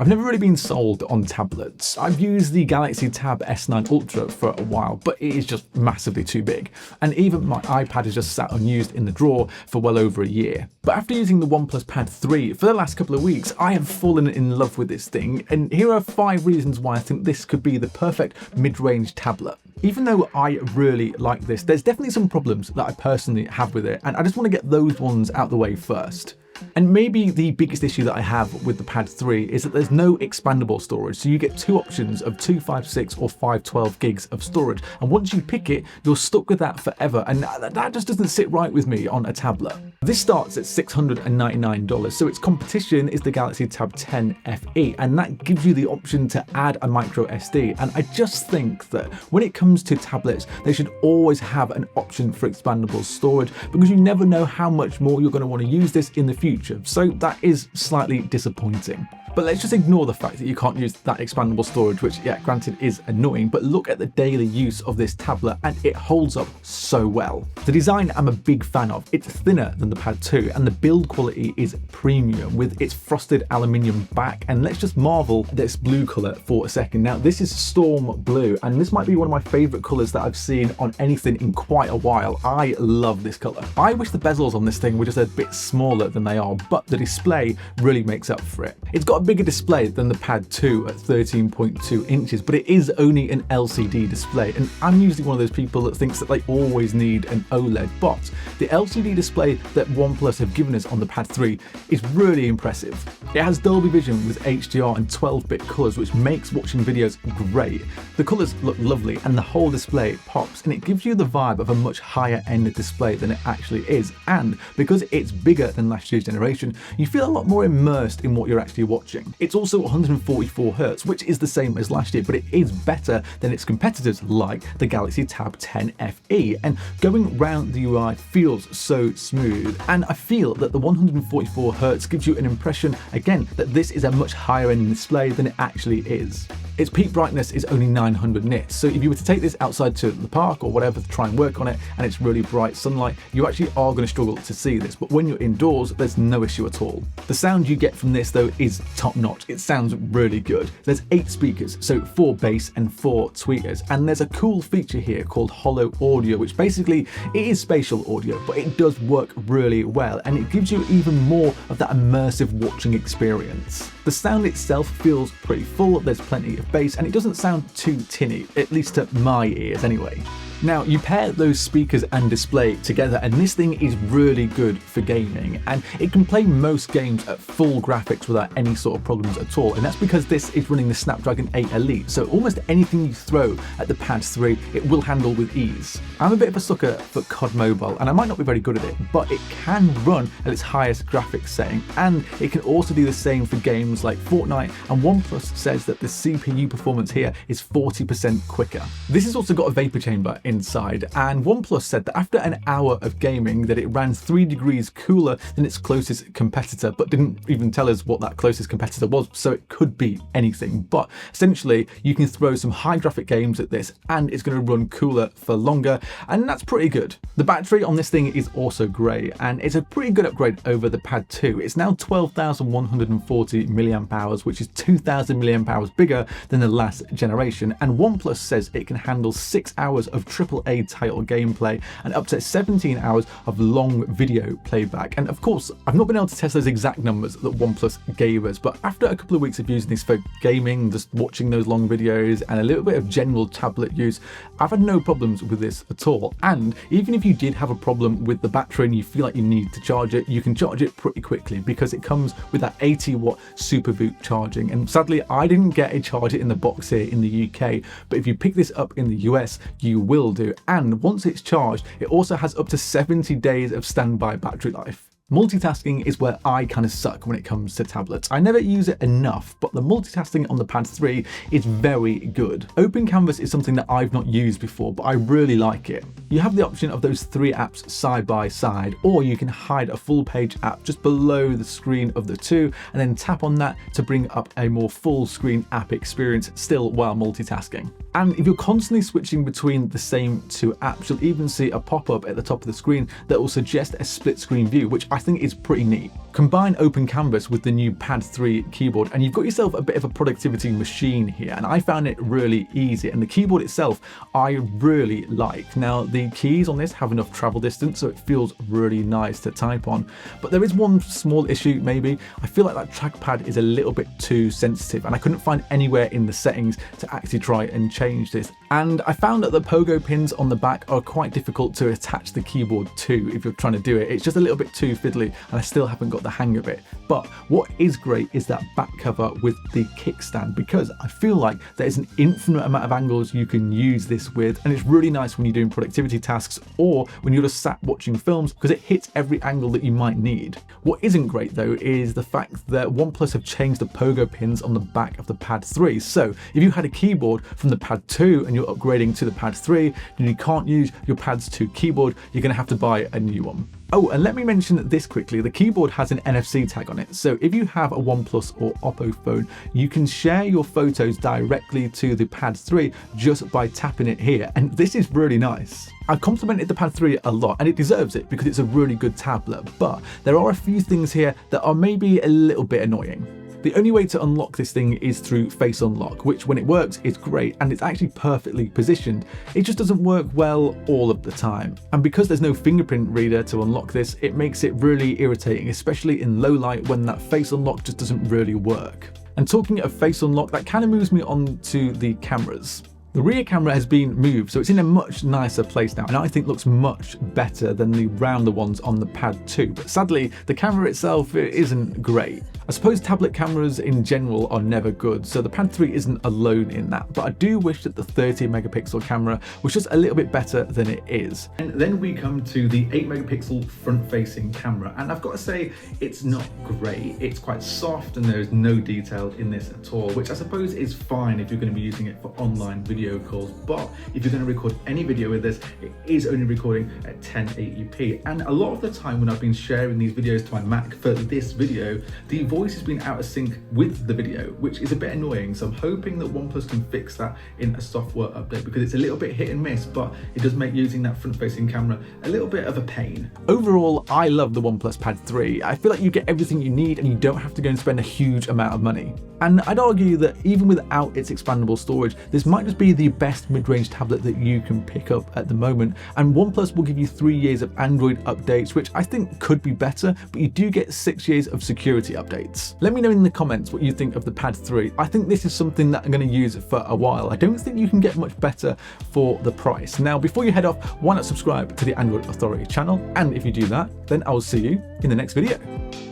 I've never really been sold on tablets. I've used the Galaxy Tab S9 Ultra for a while, but it is just massively too big. And even my iPad is just sat unused in the drawer for well over a year. But after using the OnePlus Pad 3 for the last couple of weeks, I have fallen in love with this thing. And here are 5 reasons why I think this could be the perfect mid-range tablet. Even though I really like this, there's definitely some problems that I personally have with it, and I just want to get those ones out the way first. And maybe the biggest issue that I have with the Pad 3 is that there's no expandable storage, so you get 2 options of 256 or 512 gigs of storage, and once you pick it, you're stuck with that forever, and that just doesn't sit right with me on a tablet. This starts at $699, so its competition is the Galaxy Tab 10 FE, and that gives you the option to add a micro SD, and I just think that when it comes to tablets, they should always have an option for expandable storage, because you never know how much more you're going to want to use this in the future. So that is slightly disappointing. But let's just ignore the fact that you can't use that expandable storage, which, yeah, granted is annoying, but look at the daily use of this tablet and it holds up so well. The design I'm a big fan of. It's thinner than the Pad 2 and the build quality is premium with its frosted aluminium back. And let's just marvel at this blue color for a second. Now, this is Storm Blue, and this might be one of my favorite colors that I've seen on anything in quite a while. I love this color. I wish the bezels on this thing were just a bit smaller than they are, but the display really makes up for it. It's got a bigger display than the Pad 2 at 13.2 inches, but it is only an LCD display, and I'm usually one of those people that thinks that they always need an OLED, but the LCD display that OnePlus have given us on the Pad 3 is really impressive. It has Dolby Vision with HDR and 12-bit colors, which makes watching videos great. The colors look lovely and the whole display pops, and it gives you the vibe of a much higher end display than it actually is, and because it's bigger than last year's generation, you feel a lot more immersed in what you're actually watching. It's also 144 Hz, which is the same as last year, but it is better than its competitors like the Galaxy Tab 10 FE, and going round the UI feels so smooth, and I feel that the 144 Hz gives you an impression, again, that this is a much higher end display than it actually is. Its peak brightness is only 900 nits, so if you were to take this outside to the park or whatever to try and work on it and it's really bright sunlight, you actually are going to struggle to see this, but when you're indoors, there's no issue at all. The sound you get from this though is top notch. It sounds really good. There's 8 speakers, so 4 bass and 4 tweeters, and there's a cool feature here called Hollow Audio, which basically it is spatial audio, but it does work really well, and it gives you even more of that immersive watching experience. The sound itself feels pretty full, there's plenty of bass, and it doesn't sound too tinny, at least to my ears anyway. Now, you pair those speakers and display together, and this thing is really good for gaming, and it can play most games at full graphics without any sort of problems at all, and that's because this is running the Snapdragon 8 Elite, so almost anything you throw at the Pad 3, it will handle with ease. I'm a bit of a sucker for COD Mobile, and I might not be very good at it, but it can run at its highest graphics setting, and it can also do the same for games like Fortnite, and OnePlus says that the CPU performance here is 40% quicker. This has also got a vapor chamber inside, and OnePlus said that after an hour of gaming that it ran 3 degrees cooler than its closest competitor, but didn't even tell us what that closest competitor was, so it could be anything. But essentially you can throw some high graphic games at this and it's going to run cooler for longer, and that's pretty good. The battery on this thing is also great, and it's a pretty good upgrade over the Pad 2. It's now 12,140 milliamp hours, which is 2,000 milliamp hours bigger than the last generation, and OnePlus says it can handle 6 hours of AAA title gameplay and up to 17 hours of long video playback. And of course, I've not been able to test those exact numbers that OnePlus gave us, but after a couple of weeks of using this for gaming, just watching those long videos and a little bit of general tablet use, I've had no problems with this at all. And even if you did have a problem with the battery and you feel like you need to charge it, you can charge it pretty quickly because it comes with that 80-watt SuperVoot charging. And sadly, I didn't get a charger in the box here in the UK, but if you pick this up in the US, you will do. And once it's charged, it also has up to 70 days of standby battery life. Multitasking is where I kind of suck when it comes to tablets. I never use it enough, but the multitasking on the Pad 3 is very good. Open Canvas is something that I've not used before, but I really like it. You have the option of those 3 apps side by side, or you can hide a full page app just below the screen of the 2 and then tap on that to bring up a more full screen app experience still while multitasking. And if you're constantly switching between the same 2 apps, you'll even see a pop-up at the top of the screen that will suggest a split screen view, which I think is pretty neat. Combine open canvas with the new Pad 3 keyboard and you've got yourself a bit of a productivity machine here, and I found it really easy, and the keyboard itself I really like. Now the keys on this have enough travel distance, so it feels really nice to type on, but there is one small issue maybe. I feel like that trackpad is a little bit too sensitive and I couldn't find anywhere in the settings to actually try and change this. And I found that the pogo pins on the back are quite difficult to attach the keyboard to if you're trying to do it. It's just a little bit too fiddly and I still haven't got the hang of it. But what is great is that back cover with the kickstand, because I feel like there is an infinite amount of angles you can use this with, and it's really nice when you're doing productivity tasks or when you're just sat watching films, because it hits every angle that you might need. What isn't great though is the fact that OnePlus have changed the pogo pins on the back of the Pad 3. So if you had a keyboard from the Pad 2 and you're upgrading to the Pad 3 and you can't use your Pad's 2 keyboard, you're going to have to buy a new one. Oh, and let me mention this quickly. The keyboard has an NFC tag on it. So if you have a OnePlus or Oppo phone, you can share your photos directly to the Pad 3 just by tapping it here. And this is really nice. I've complimented the Pad 3 a lot and it deserves it because it's a really good tablet, but there are a few things here that are maybe a little bit annoying. The only way to unlock this thing is through face unlock, which when it works is great and it's actually perfectly positioned. It just doesn't work well all of the time. And because there's no fingerprint reader to unlock this, it makes it really irritating, especially in low light when that face unlock just doesn't really work. And talking of face unlock, that kind of moves me on to the cameras. The rear camera has been moved, so it's in a much nicer place now, and I think looks much better than the rounder ones on the Pad 2. But sadly, the camera itself isn't great. I suppose tablet cameras in general are never good, so the Pad 3 isn't alone in that, but I do wish that the 30 megapixel camera was just a little bit better than it is. And then we come to the 8 megapixel front-facing camera, and I've got to say it's not great. It's quite soft and there's no detail in this at all, which I suppose is fine if you're going to be using it for online video calls, but if you're going to record any video with this, it is only recording at 1080p. And a lot of the time when I've been sharing these videos to my Mac for this video, the voice has been out of sync with the video, which is a bit annoying. So I'm hoping that OnePlus can fix that in a software update, because it's a little bit hit and miss, but it does make using that front-facing camera a little bit of a pain. Overall, I love the OnePlus Pad 3. I feel like you get everything you need and you don't have to go and spend a huge amount of money. And I'd argue that even without its expandable storage, this might just be the best mid-range tablet that you can pick up at the moment. And OnePlus will give you 3 years of Android updates, which I think could be better, but you do get 6 years of security updates. Let me know in the comments what you think of the Pad 3. I think this is something that I'm going to use for a while. I don't think you can get much better for the price. Now, before you head off, why not subscribe to the Android Authority channel? And if you do that, then I'll see you in the next video.